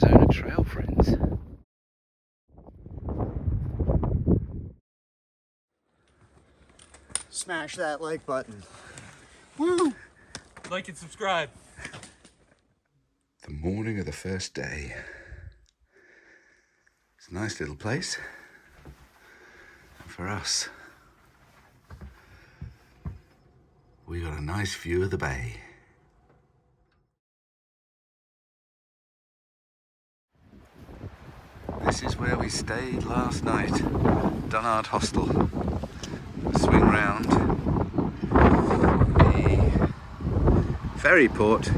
Arizona Trail, friends. Smash that like button. Woo! Like and subscribe. The morning of the first day. It's a nice little place. And for us, we got a nice view of the bay. This is where we stayed last night. Dunnard Hostel. Swing round. The ferry port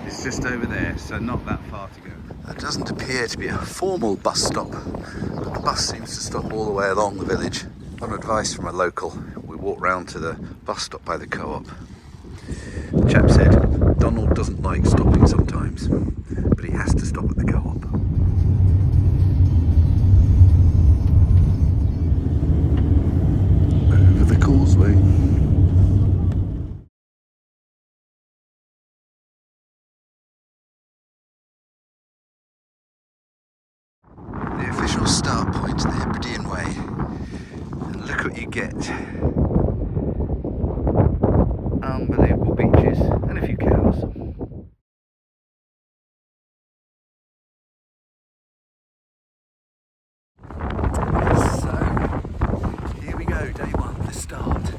is just over there, so not that far to go. That doesn't appear to be a formal bus stop, but the bus seems to stop all the way along the village. On advice from a local, we walked round to the bus stop by the co-op. The chap said Donald doesn't like stopping sometimes, but he has to stop at the co-op. Over the causeway. The official start point, the Hebridean way. And look what you get. Unbelievable beaches and a few cows. So, here we go, day one, the start.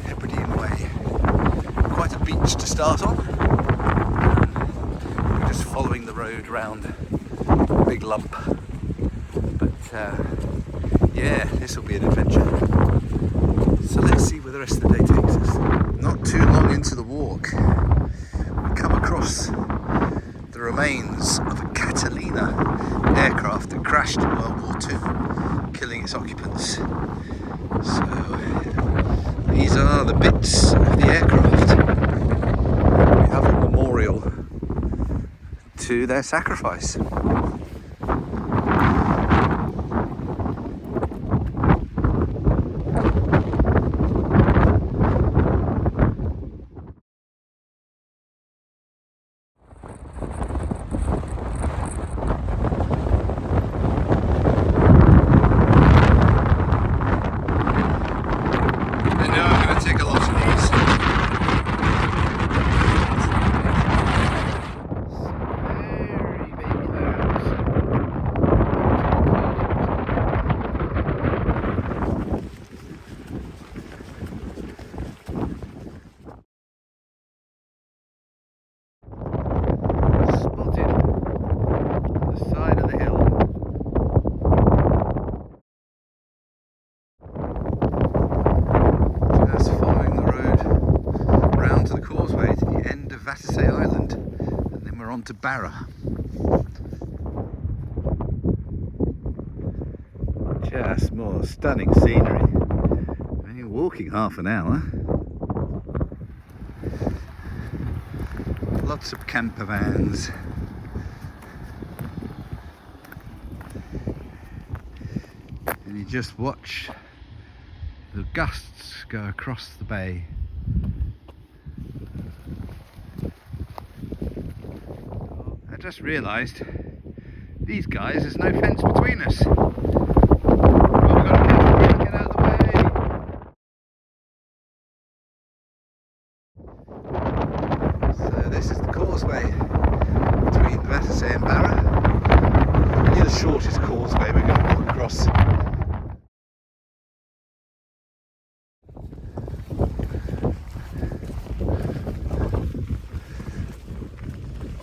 Hebridean way. Quite a beach to start on. We're just following the road round a big lump. But yeah, this will be an adventure. So let's see where the rest of the day takes us. Not too long into the walk, we come across the remains of a Catalina aircraft that crashed in World War II, killing its occupants. So these are the bits of the aircraft. We have a memorial to their sacrifice. Vertesay Island, and then we're on to Barra. Just more stunning scenery. And you're walking half an hour. Lots of camper vans. And you just watch the gusts go across the bay. I just realised these guys, there's no fence between us. Oh, we've got to get out of the way. So this is the causeway between Vertesay and Barra. Probably the shortest causeway we're going to walk across.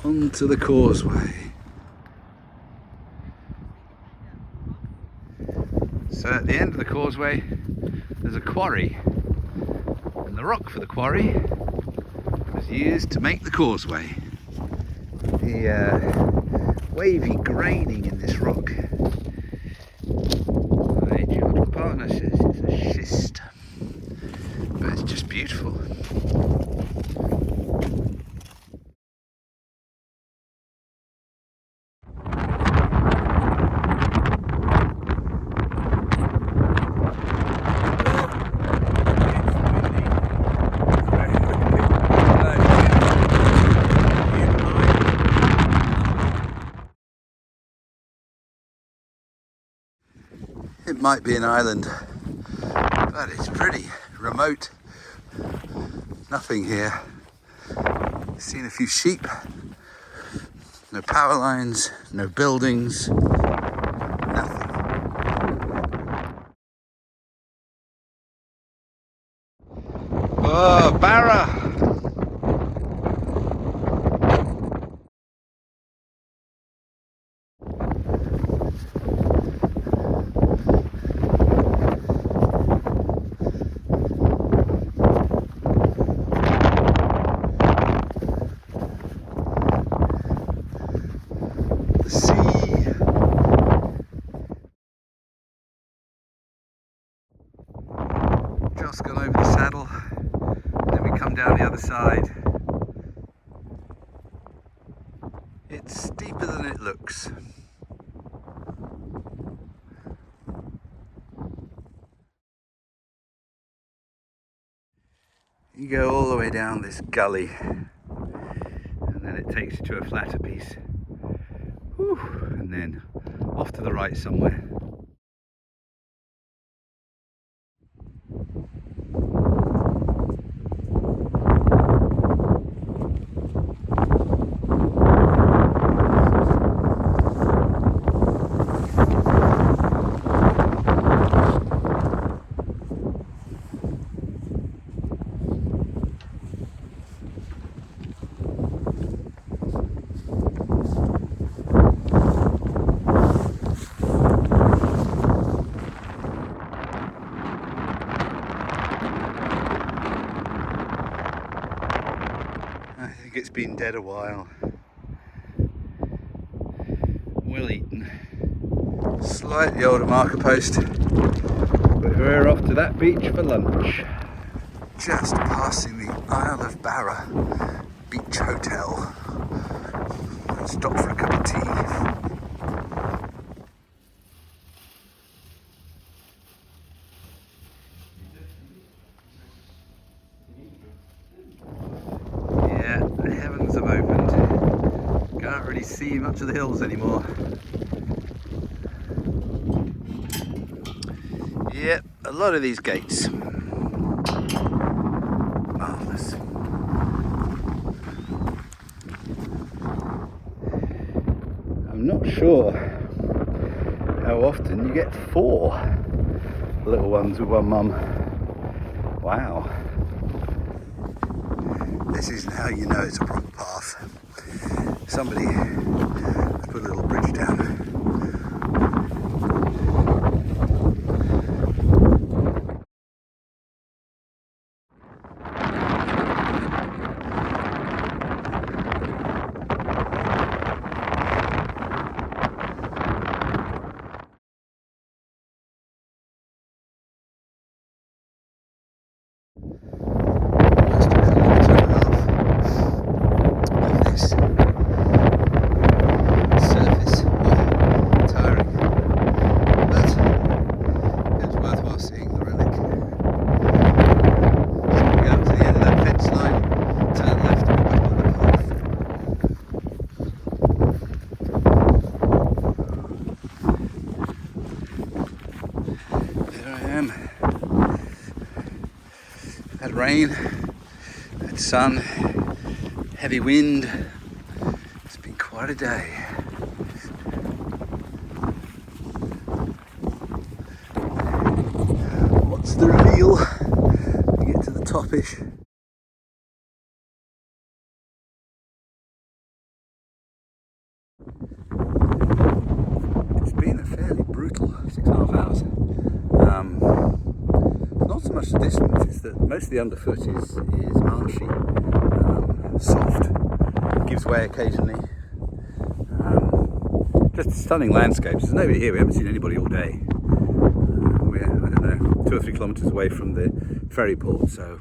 Onto the causeway. So at the end of the causeway there's a quarry, and the rock for the quarry was used to make the causeway. The wavy graining in this rock, the geological partner says it's a schist, but it's just beautiful. might be an island, but it's pretty remote. Nothing here. Seen a few sheep. No power lines, no buildings, nothing. Oh, Barra! The sea. Just gone over the saddle, then we come down the other side. It's steeper than it looks. You go all the way down this gully and then it takes you to a flatter piece. Whew. And then off to the right somewhere. I think it's been dead a while. Well eaten. Slightly older marker post, but we're off to that beach for lunch. Just passing the Isle of Barra Beach Hotel. Stop for a cup of tea. Yeah, the heavens have opened. Can't really see much of the hills anymore. Yep, a lot of these gates. Marvellous. I'm not sure how often you get 4 little ones with one mum. Wow. This is how you know it's a proper path. Somebody put a little bridge down. Had rain, had sun, heavy wind. It's been quite a day. What's the reveal? We get to the topish. It's been a fairly brutal 6.5 hours. Not so much the distance, it's that most of the underfoot is marshy, soft, gives way occasionally. Just stunning landscapes. There's nobody here, we haven't seen anybody all day. We're, I don't know, 2 or 3 kilometres away from the ferry port, so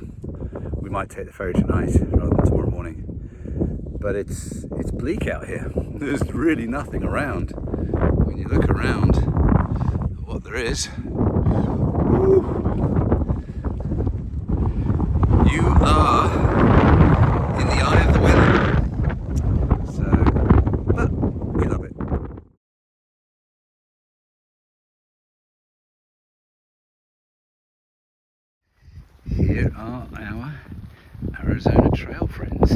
we might take the ferry tonight rather than tomorrow morning. But it's bleak out here. There's really nothing around. When you look around at what there is, woo, you are in the eye of the weather. So, but we love it. are our Arizona trail friends.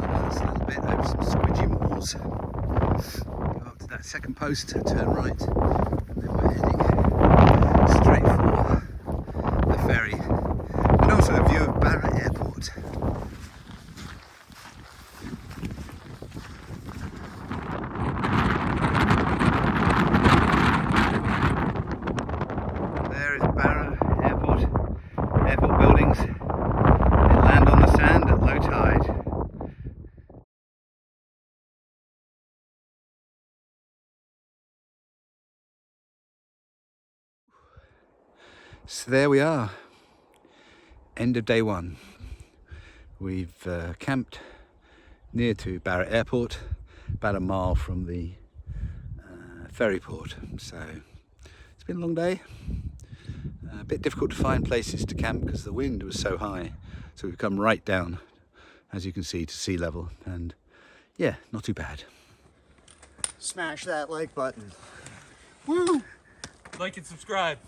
That's a little bit over some squidgy moors. Go up to that second post, turn right, and then we're heading straight for the ferry. And also a view of Barra Airport. There is Barra Airport, airport buildings. They land on the sand at low tide. So there we are, end of day one. We've camped near to Barra Airport, about a mile from the ferry port. So it's been a long day. A bit difficult to find places to camp because the wind was so high. So we've come right down, as you can see, to sea level, and yeah, not too bad. Smash that like button. Woo! Like and subscribe.